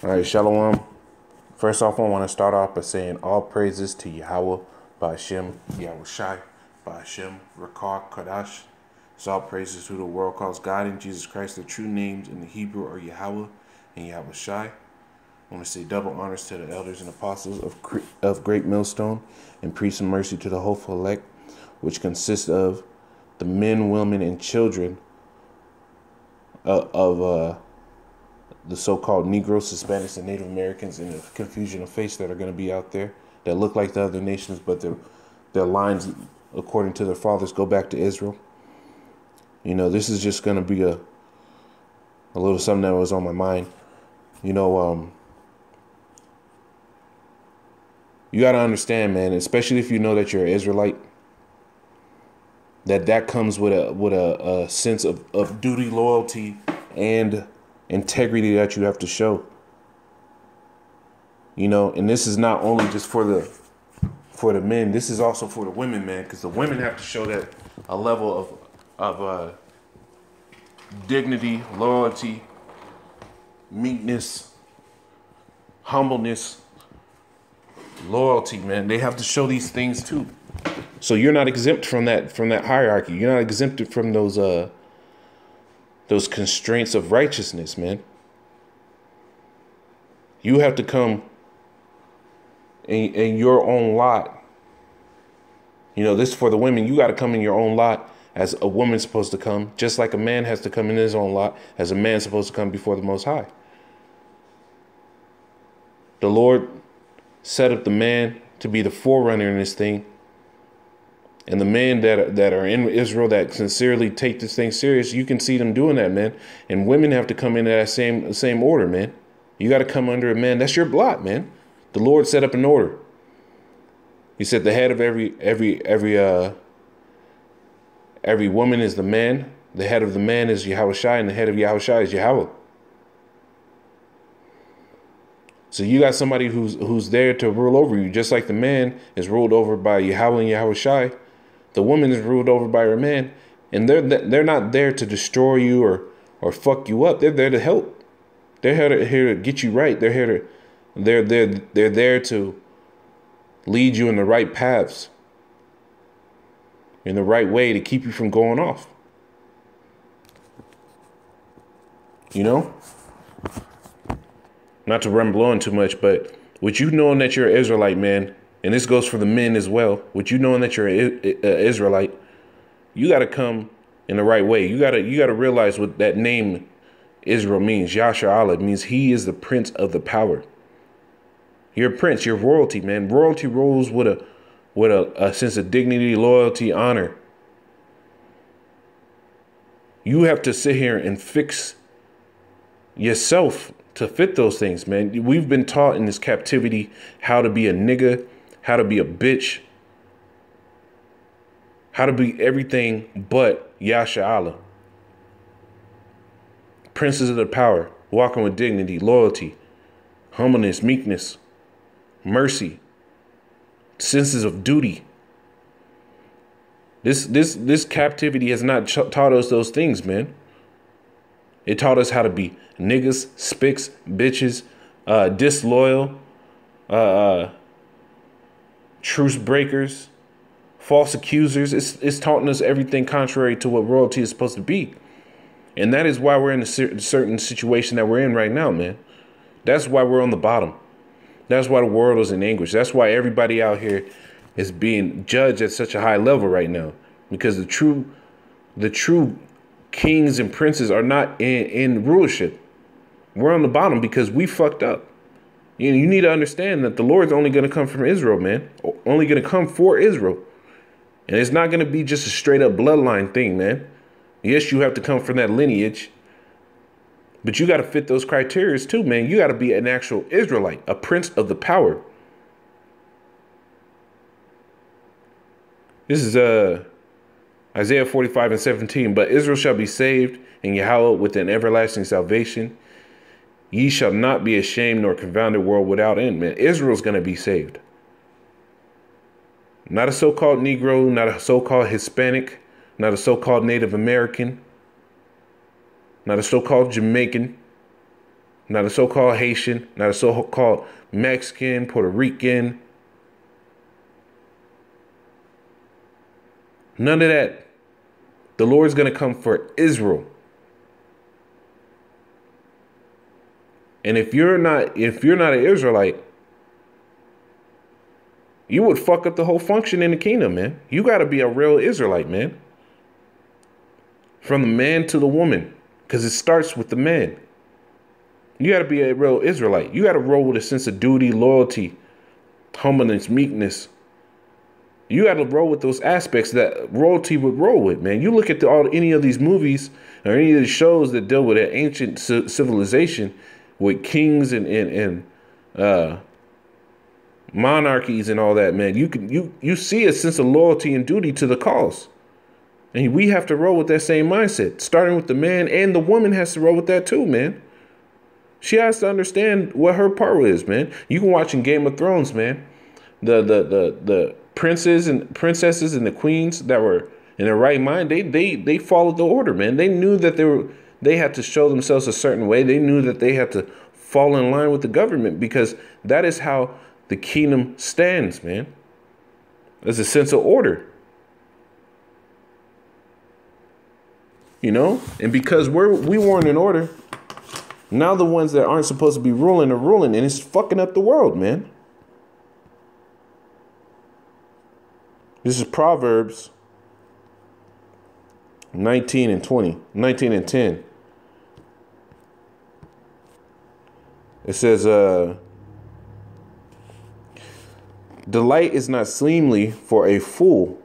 All right, Shalom. First off, I want to start off by saying all praises to Yahweh, Ba'ashem, Yahushai, Ba'ashem, Rakar, Kadash. It's all praises to the world calls God and Jesus Christ. The true names in the Hebrew are Yahweh and Yahushai. I want to say double honors to the elders and apostles of Great Millstone, and peace and mercy to the hopeful elect, which consists of the men, women, and children of the so-called Negroes, Hispanics, and Native Americans in the confusion of face that are going to be out there that look like the other nations, but their lines, according to their fathers, go back to Israel. You know, this is just going to be a little something that was on my mind. You know, you got to understand, man, especially if you know that you're an Israelite, that comes with a sense of duty, loyalty, and integrity that you have to show. You know, and this is not only just for the men, this is also for the women, man, because the women have to show that a level of dignity, loyalty, meekness, humbleness, loyalty, man. They have to show these things too. So you're not exempt from that hierarchy. You're not exempted from those constraints of righteousness, man. You have to come in your own lot. You know, this for the women. You got to come in your own lot as a woman's supposed to come, just like a man has to come in his own lot as a man's supposed to come before the Most High. The Lord set up the man to be the forerunner in this thing. And the men that are in Israel that sincerely take this thing serious, you can see them doing that, man. And women have to come into that same order, man. You got to come under a man. That's your lot, man. The Lord set up an order. He said the head of every woman is the man. The head of the man is Yahushai, and the head of Yahushai is Yahweh. So you got somebody who's there to rule over you, just like the man is ruled over by Yahweh and Yahushai. The woman is ruled over by her man, and they're not there to destroy you or fuck you up. They're there to help. They're here to get you right. They're there to lead you in the right paths, in the right way, to keep you from going off. You know, not to run blowing too much, but with you knowing that you're an Israelite, man. And this goes for the men as well. With you knowing that you're an Israelite, you got to come in the right way. You got to realize what that name Israel means. Yasharaahla means he is the prince of the power. You're a prince. You're royalty, man. Royalty rules with a sense of dignity, loyalty, honor. You have to sit here and fix yourself to fit those things, man. We've been taught in this captivity how to be a nigga, how to be a bitch, how to be everything but Yasharaahla. Princes of the power, walking with dignity, loyalty, humbleness, meekness, mercy, senses of duty. This captivity has not taught us those things, man. It taught us how to be niggas, spics, bitches, disloyal, truce breakers, false accusers. It's taught us everything contrary to what royalty is supposed to be. And that is why we're in a certain situation that we're in right now, man. That's why we're on the bottom. That's why the world is in anguish. That's why everybody out here is being judged at such a high level right now. Because the true kings and princes are not in rulership. We're on the bottom because we fucked up. You need to understand that the Lord's only going to come from Israel, man. Only going to come for Israel. And it's not going to be just a straight up bloodline thing, man. Yes, you have to come from that lineage. But you got to fit those criteria too, man. You got to be an actual Israelite, a prince of the power. This is Isaiah 45:17. But Israel shall be saved, and Yahweh with an everlasting salvation. Ye shall not be ashamed nor confounded, world without end, man. Israel's going to be saved. Not a so-called Negro, not a so-called Hispanic, not a so-called Native American, not a so-called Jamaican, not a so-called Haitian, not a so-called Mexican, Puerto Rican. None of that. The Lord's going to come for Israel. And if you're not an Israelite, you would fuck up the whole function in the kingdom, man. You got to be a real Israelite, man. From the man to the woman, because it starts with the man. You got to be a real Israelite. You got to roll with a sense of duty, loyalty, humbleness, meekness. You got to roll with those aspects that royalty would roll with, man. You look at any of these movies or any of the shows that deal with an ancient civilization with kings and monarchies and all that, man. You see a sense of loyalty and duty to the cause. And we have to roll with that same mindset, starting with the man, and the woman has to roll with that too, man. She has to understand what her part is, man. You can watch in Game of Thrones, man. The princes and princesses and the queens that were in their right mind, they followed the order, man. They knew that they had to show themselves a certain way. They knew that they had to fall in line with the government, because that is how the kingdom stands, man. There's a sense of order. You know? And because we weren't in order, now the ones that aren't supposed to be ruling are ruling, and it's fucking up the world, man. This is Proverbs 19 and 10. It says, delight is not seemly for a fool,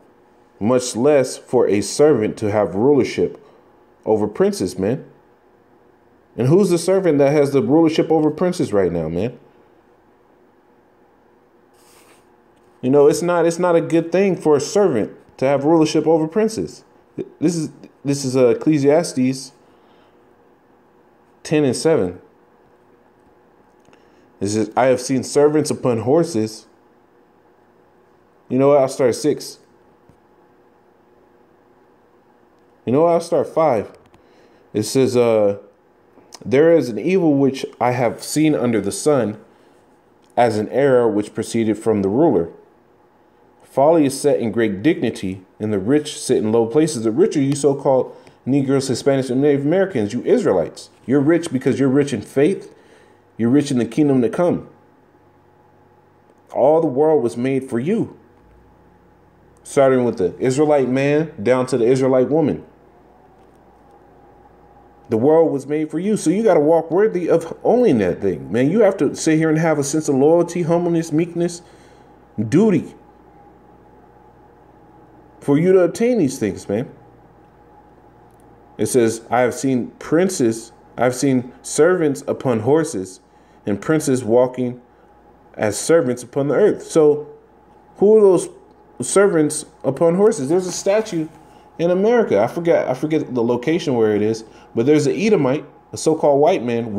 much less for a servant to have rulership over princes, man. And who's the servant that has the rulership over princes right now, man? You know, it's not a good thing for a servant to have rulership over princes. This is Ecclesiastes 10 and 7. It says, I have seen servants upon horses. You know what? I'll start 6. You know what? I'll start 5. It says, there is an evil which I have seen under the sun, as an error which proceeded from the ruler. Folly is set in great dignity, and the rich sit in low places. The rich are you so-called Negroes, Hispanics, and Native Americans, you Israelites. You're rich because you're rich in faith. You're rich in the kingdom to come. All the world was made for you. Starting with the Israelite man down to the Israelite woman. The world was made for you. So you got to walk worthy of owning that thing, man. You have to sit here and have a sense of loyalty, humbleness, meekness, duty for you to obtain these things, man. It says, I have seen princes, I've seen servants upon horses, and princes walking as servants upon the earth. So who are those servants upon horses? There's a statue in America. I forget the location where it is, but there's an Edomite, a so-called white man,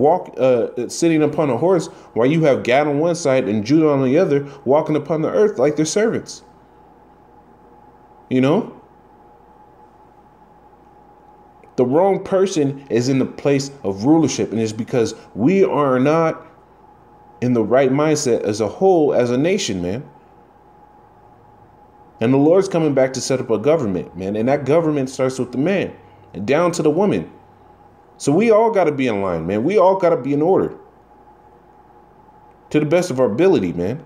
sitting upon a horse, while you have Gad on one side and Judah on the other, walking upon the earth like they're servants. You know? The wrong person is in the place of rulership, and it's because we are not in the right mindset as a whole, as a nation, man. And the Lord's coming back to set up a government, man. And that government starts with the man and down to the woman. So we all got to be in line, man. We all got to be in order to the best of our ability, man.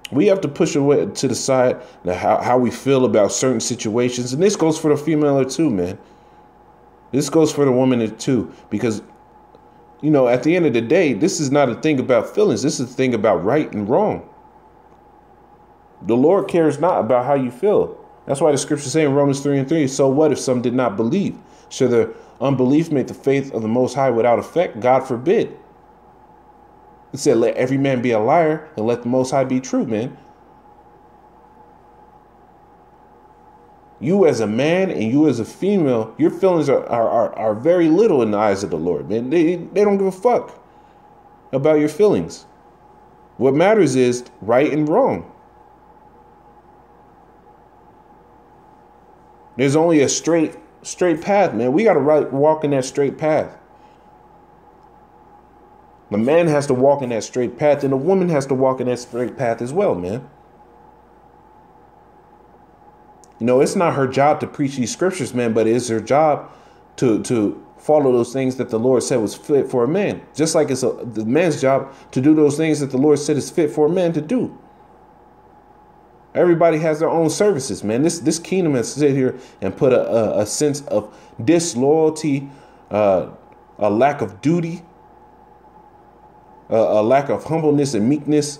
We have to push away to the side how we feel about certain situations. And this goes for the female too, man. This goes for the woman too, because, you know, at the end of the day, this is not a thing about feelings. This is a thing about right and wrong. The Lord cares not about how you feel. That's why the scripture say in Romans 3 and 3, so what if some did not believe? Should their unbelief make the faith of the Most High without effect? God forbid. It said, let every man be a liar and let the Most High be true, man. You as a man and you as a female, your feelings are very little in the eyes of the Lord, man. They don't give a fuck about your feelings. What matters is right and wrong. There's only a straight straight path, man. We got to walk in that straight path. The man has to walk in that straight path, and the woman has to walk in that straight path as well, man. You know, it's not her job to preach these scriptures, man, but it's her job to follow those things that the Lord said was fit for a man. Just like it's the man's job to do those things that the Lord said is fit for a man to do. Everybody has their own services, man. This kingdom has sit here and put a sense of disloyalty, a lack of duty, a lack of humbleness and meekness,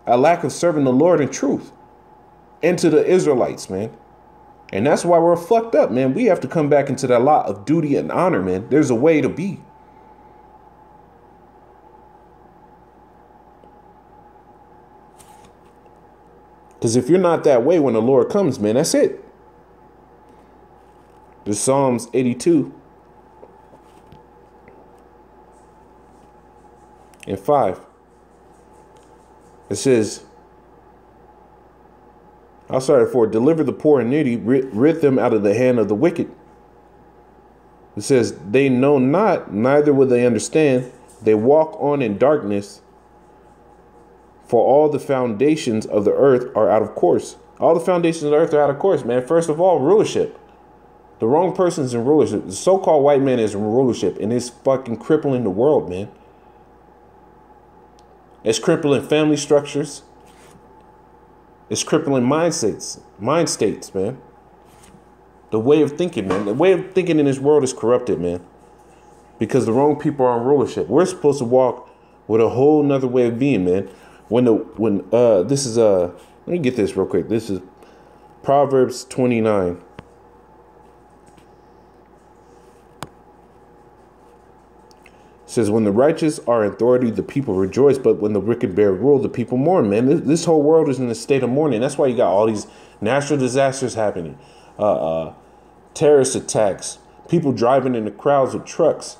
a lack of serving the Lord in truth into the Israelites, man. And that's why we're fucked up, man. We have to come back into that lot of duty and honor, man. There's a way to be. Because if you're not that way when the Lord comes, man, that's it. There's Psalms 82 and 5. It says, deliver the poor and needy, rid them out of the hand of the wicked. It says, they know not, neither will they understand. They walk on in darkness, for all the foundations of the earth are out of course. All the foundations of the earth are out of course, man. First of all, rulership. The wrong person's in rulership. The so-called white man is in rulership, and it's fucking crippling the world, man. It's crippling family structures. It's crippling mind states, man. The way of thinking, man. The way of thinking in this world is corrupted, man. Because the wrong people are in rulership. We're supposed to walk with a whole nother way of being, man. Let me get this real quick. This is Proverbs 29. It says, when the righteous are in authority, the people rejoice, but when the wicked bear rule, the people mourn, man. This whole world is in a state of mourning. That's why you got all these natural disasters happening, terrorist attacks, people driving in the crowds with trucks,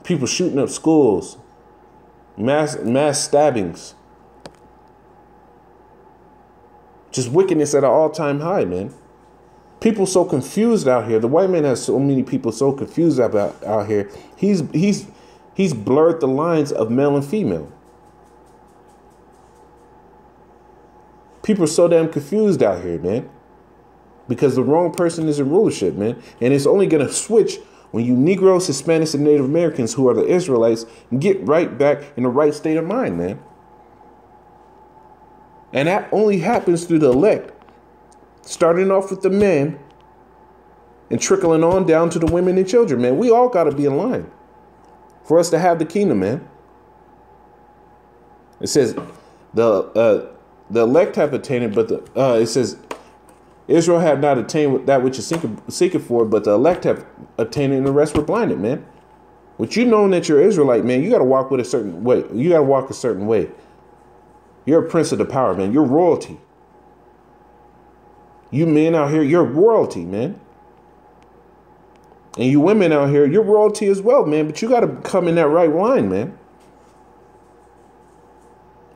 people shooting up schools, mass stabbings, just wickedness at an all-time high, man. People so confused out here. The white man has so many people so confused about out here. He's blurred the lines of male and female. People are so damn confused out here, man, because the wrong person is in rulership, man. And it's only going to switch when you Negroes, Hispanics, and Native Americans, who are the Israelites, get right back in the right state of mind, man. And that only happens through the elect, starting off with the men and trickling on down to the women and children, man. We all got to be in line for us to have the kingdom, man. It says the elect have attained it, but it says Israel have not attained that which is seeking for, but the elect have attained it, and the rest were blinded, man. What you know that you're Israelite, man, you got to walk with a certain way. You got to walk a certain way. You're a prince of the power, man. You're royalty. You men out here, you're royalty, man. And you women out here, you're royalty as well, man. But you got to come in that right line, man.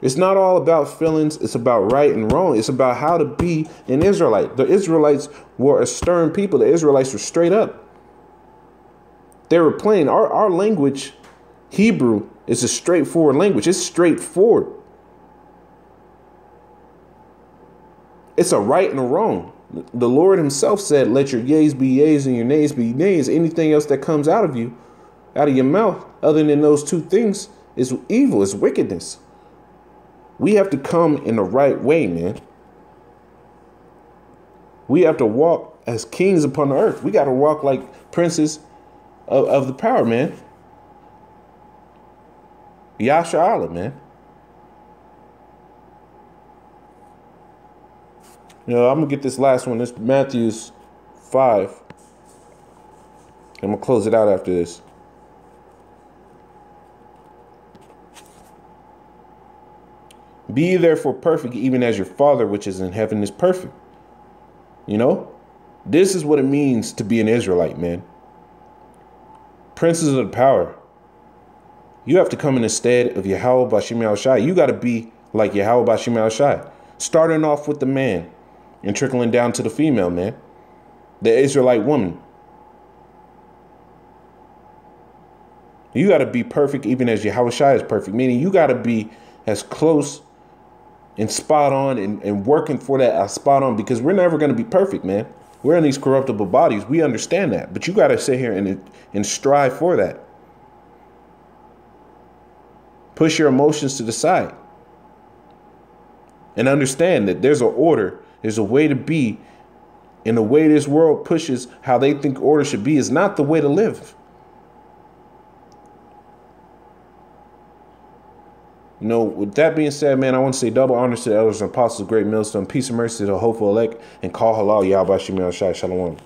It's not all about feelings. It's about right and wrong. It's about how to be an Israelite. The Israelites were a stern people. The Israelites were straight up. They were plain. Our language, Hebrew, is a straightforward language. It's straightforward. It's a right and a wrong. The Lord himself said, let your yeas be yeas and your nays be nays. Anything else that comes out of you, out of your mouth, other than those two things, is evil, is wickedness. We have to come in the right way, man. We have to walk as kings upon the earth. We got to walk like princes of the power, man. Yasharaahla, man. You know, I'm going to get this last one. This is Matthew's 5. I'm going to close it out after this. Be ye therefore perfect, even as your Father which is in heaven is perfect. You know, this is what it means to be an Israelite, man. Princes of the power. You have to come in the stead of Yahweh Bashim Al-Shai. You got to be like Yahweh Bashim Al-Shai. Starting off with the man and trickling down to the female, man. the Israelite woman. You got to be perfect even as Yahushua is perfect, meaning you got to be as close and spot on and working for that spot on, because we're never going to be perfect, man. We're in these corruptible bodies. We understand that. But you got to sit here and strive for that. Push your emotions to the side. And understand that there's an order. There's a way to be. And the way this world pushes how they think order should be is not the way to live. You know, with that being said, man, I want to say double honors to the elders and apostles of Great Millstone. Peace and mercy to the hopeful elect. And call halal Yahweh Shem Yahshai Shalom.